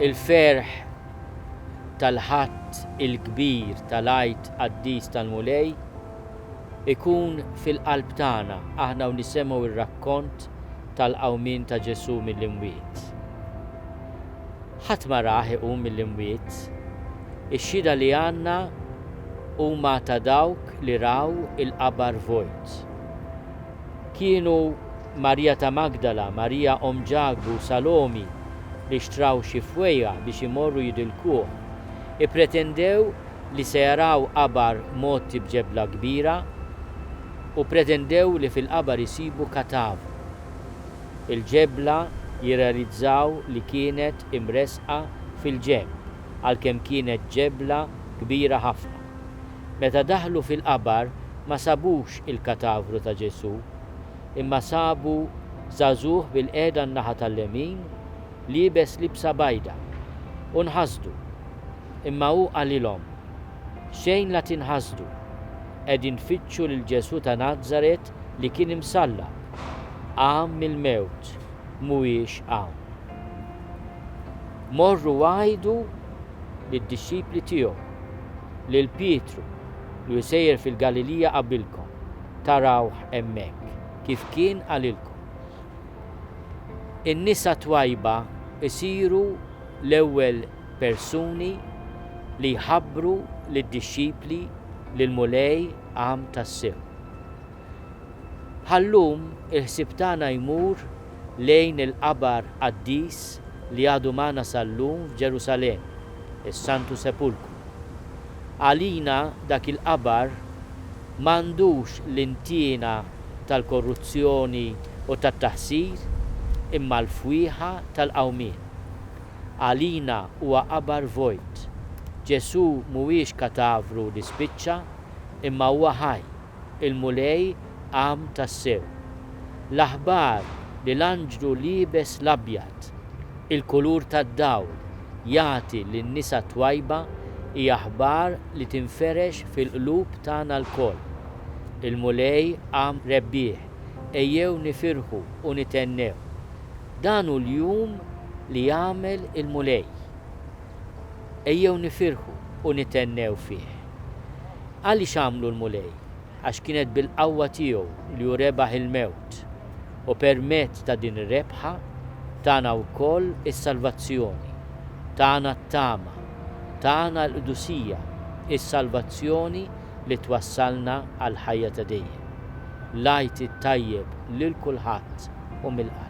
il-ferħ tal-ħadd il-kbir tal-Għid Qaddis tal-Mulej ikun fil-qalb tagħna aħna u nisemgħu ir-rakkont tal-qawmien ta' Ġesu mill-imwiet. Ħadd ma rah iqum mill-imwiet, ix-xhieda li għandna huma ta' dawk li raw il-qabar vojt. Kienu Marija ta' Magdala, Marija Om Ġagbu, Salomi li xtraw xi fwejja biex imorru jidilkuh, ippretendew li se jaraw qabar motti b'ġebla kbira u pretendew li fil-qabar isibu katavru. Il-ġebla jirrealizzaw li kienet imresqa fil-ġemb għalkemm kienet ġebla kbira ħafna. Meta daħlu fil-qabar ma sabux il-katavru ta' Ġesu, imma sabu żagħżugħ bil-qiegħda n-naħa tal-lemin liebes libsa bajda u nħasdu. Imma hu qalilhom, xejn la tinħasdu, qegħdin tfittxu lil Ġesu ta' Nażaret li kien imsallab, qam mill-mewt, mhuwiex hawn. Morru għajdu lid-dixxipli tiegħu, lil Pietru li jsejjer fil-Galilija qabilkom, tarawh hemmhekk kif kien għalilkom. In-nisa twajba isiru l-ewwel persuni li jħabbru lid-dixxipli li l-mulej qam tas-sew. Ħallum il-ħsieb tagħna jmur lejn il-qabar qaddis li għadu magħna sal-lum f'Ġerusalemm, is-Santu Sepulkru. Għalina dak il-qabar m'għandux l-intiena tal-korruzzjoni u tat-taħsir imma l-fwieħa tal-qawmien. Għalina huwa qabar vojt. Ġesu mhuwiex katavru li spiċċa imma huwa ħaj, il-mulej qam tas-sew. L-aħbar li l-anġlu liebes l-abjad, il-kulur tad-dawl jagħti lin-nisa twajba hija aħbar li tinferex fil-qlub tagħna lkoll. Il-mulej qam rebbieħ, ejjew nifirħu u nitennew. Dan hu l-jum li jagħmel il-mulej. Ejjew nifirħu u nitennew fih. Għaliex għamlu l-mulej? Għax kienet bil-qawwa tiegħu li hu rebaħ il-mewt u permezz ta' din ir-rebħa tagħna wkoll is-salvazzjoni, tagħna t-tama, tagħna l-qdusija, is-salvazzjoni li twassalna għal ħajja ta' dejjem. L-għajt it-tajjeb lil kulħadd u mill-qalb.